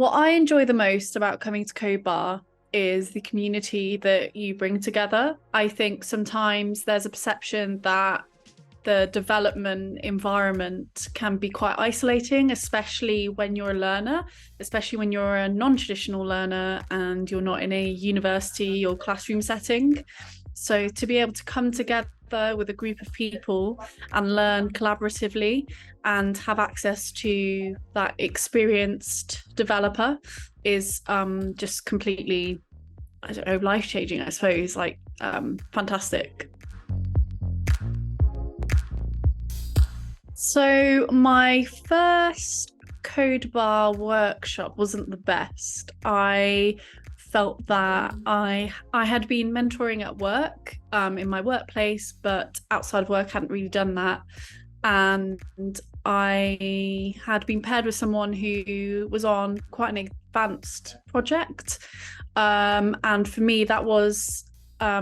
What I enjoy the most about coming to Codebar is the community that you bring together. I think sometimes there's a perception that the development environment can be quite isolating, especially when you're a learner, especially when you're a non-traditional learner and you're not in a university or classroom setting. So to be able to come together with a group of people and learn collaboratively and have access to that experienced developer is just completely, I don't know, life-changing, I suppose, fantastic. So my first code bar workshop wasn't the best. I felt that I had been mentoring at work, in my workplace, but outside of work I hadn't really done that. And I had been paired with someone who was on quite an advanced project. And for me, that was a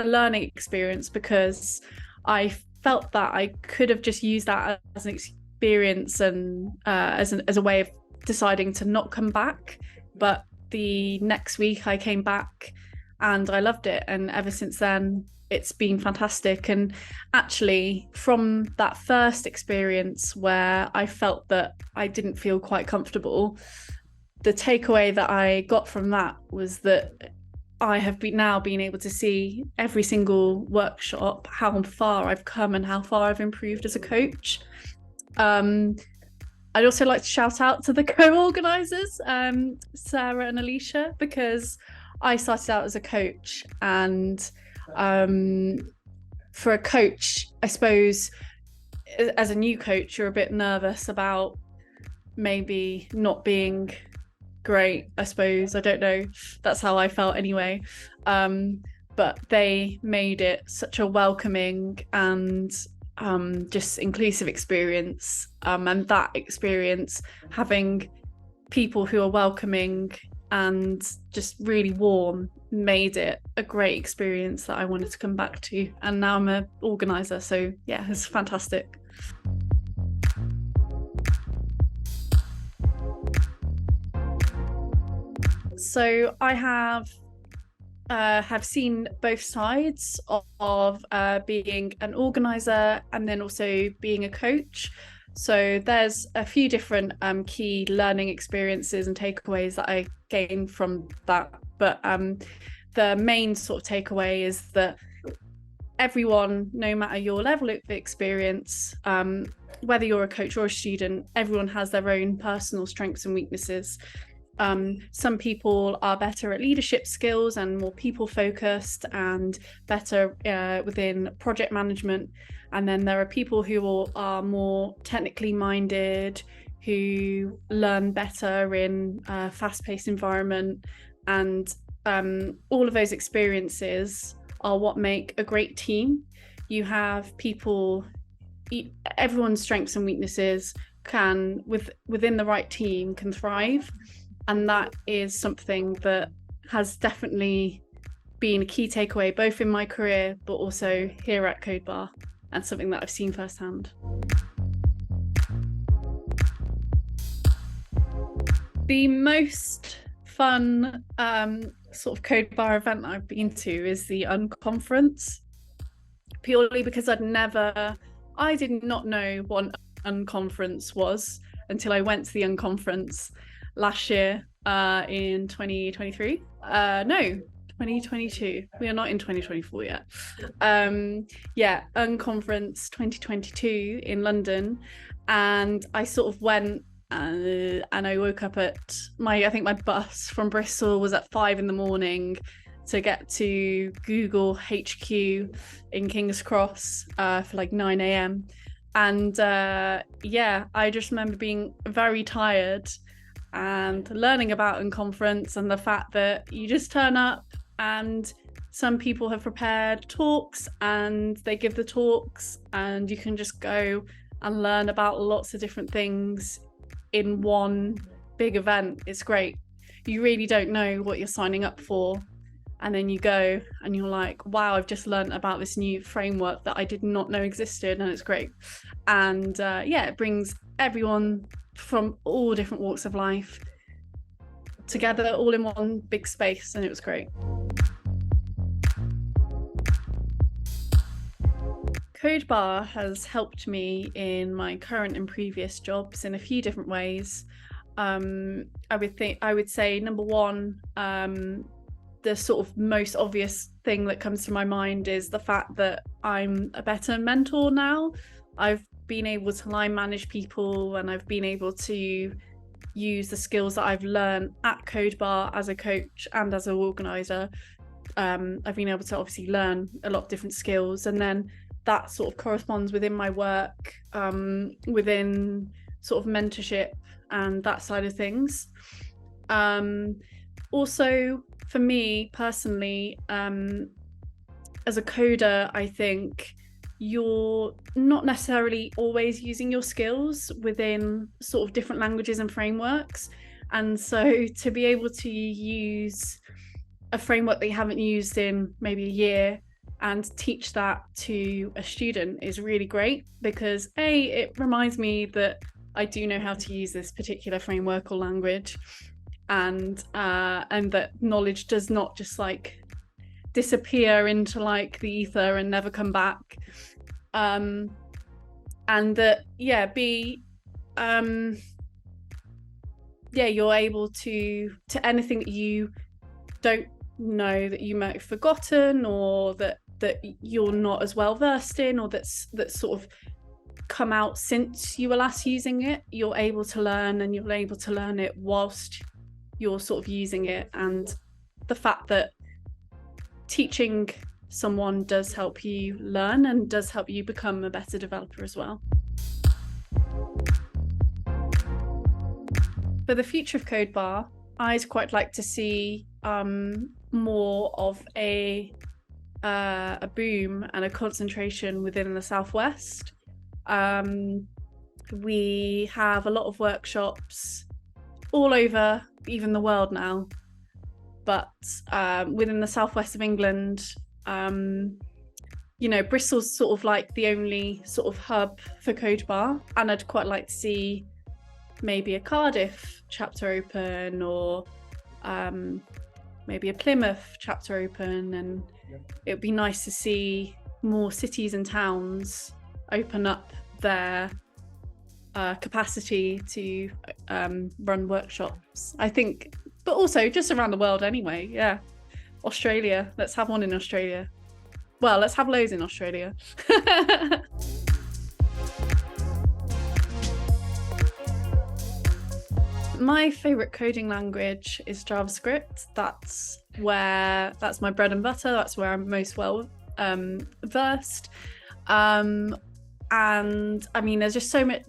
learning experience because I felt that I could have just used that as an experience and as a way of deciding to not come back. But the next week I came back and I loved it. And ever since then, it's been fantastic. And actually, from that first experience where I felt that I didn't feel quite comfortable, the takeaway that I got from that was that I have now been able to see every single workshop how far I've come and how far I've improved as a coach. I'd also like to shout out to the co-organisers, Sarah and Alicia, because I started out as a coach, and for a coach, I suppose, as a new coach, you're a bit nervous about maybe not being great, I suppose. I don't know. That's how I felt anyway. But they made it such a welcoming and just inclusive experience. And that experience, having people who are welcoming and just really warm, made it a great experience that I wanted to come back to. And now I'm an organiser. So yeah, it's fantastic. So I have seen both sides of being an organizer and then also being a coach. So there's a few different key learning experiences and takeaways that I gained from that. But the main sort of takeaway is that everyone, no matter your level of experience, whether you're a coach or a student, everyone has their own personal strengths and weaknesses. Some people are better at leadership skills and more people focused and better within project management. And then there are people who are more technically minded, who learn better in a fast-paced environment. And all of those experiences are what make a great team. You have people, everyone's strengths and weaknesses can, within the right team, can thrive. And that is something that has definitely been a key takeaway, both in my career, but also here at Codebar, and something that I've seen firsthand. The most fun sort of Codebar event I've been to is the Unconference, purely because I did not know what an Unconference was until I went to the Unconference last year in 2023. No, 2022. We are not in 2024 yet. Unconference 2022 in London, and I sort of went and I woke up at I think my bus from Bristol was at 5 a.m. to get to Google HQ in King's Cross for like 9 a.m. And I just remember being very tired and learning about Unconference and the fact that you just turn up and some people have prepared talks and they give the talks and you can just go and learn about lots of different things in one big event. It's great. You really don't know what you're signing up for. And then you go and you're like, wow, I've just learned about this new framework that I did not know existed, and it's great. And it brings everyone from all different walks of life together all in one big space, and it was great. Codebar has helped me in my current and previous jobs in a few different ways. I would say number one, the sort of most obvious thing that comes to my mind is the fact that I'm a better mentor now. I've been able to line manage people, and I've been able to use the skills that I've learned at codebar as a coach and as an organizer. I've been able to obviously learn a lot of different skills, and then that sort of corresponds within my work, within sort of mentorship and that side of things. Also, for me personally, as a coder, I think you're not necessarily always using your skills within sort of different languages and frameworks. And so to be able to use a framework that you haven't used in maybe a year and teach that to a student is really great, because it reminds me that I do know how to use this particular framework or language, and that knowledge does not just like disappear into like the ether and never come back, and that you're able to anything that you don't know that you might have forgotten, or that you're not as well versed in, or that's sort of come out since you were last using it, you're able to learn, and you're able to learn it whilst you're sort of using it. And the fact that teaching someone does help you learn and does help you become a better developer as well. For the future of codebar, I'd quite like to see more of a boom and a concentration within the Southwest. We have a lot of workshops all over, even the world now, but within the Southwest of England, Bristol's sort of like the only sort of hub for codebar, and I'd quite like to see maybe a Cardiff chapter open, or maybe a Plymouth chapter open, and it would be nice to see more cities and towns open up their capacity to run workshops, I think, but also just around the world anyway. Yeah, Australia, let's have one in Australia. Well, let's have loads in Australia. My favorite coding language is JavaScript. That's my bread and butter. That's where I'm most well versed. And I mean, there's just so much.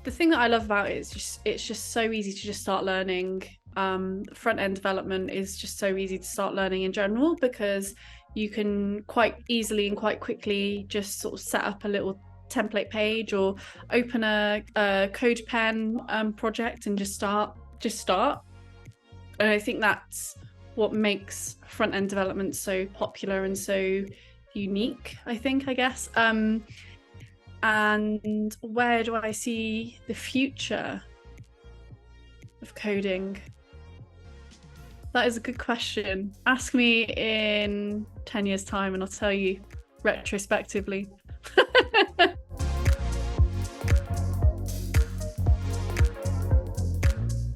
The thing that I love about it is it's just so easy to just start learning. Front-end development is just so easy to start learning in general, because you can quite easily and quite quickly just sort of set up a little template page, or open a CodePen project and just start. And I think that's what makes front-end development so popular and so unique, I guess. And where do I see the future of coding? That is a good question. Ask me in 10 years' time and I'll tell you retrospectively.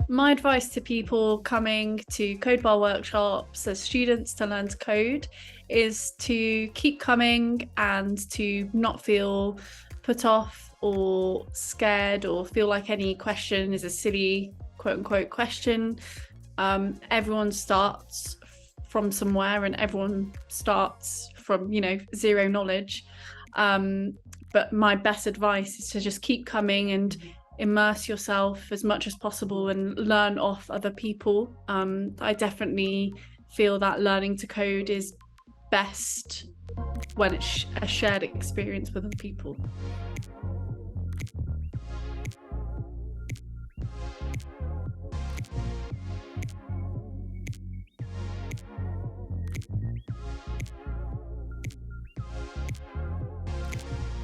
My advice to people coming to codebar workshops as students to learn to code is to keep coming and to not feel put off or scared or feel like any question is a silly quote unquote question. Everyone starts from somewhere and everyone starts from, zero knowledge. But my best advice is to just keep coming and immerse yourself as much as possible and learn off other people. I definitely feel that learning to code is best when it's a shared experience with other people.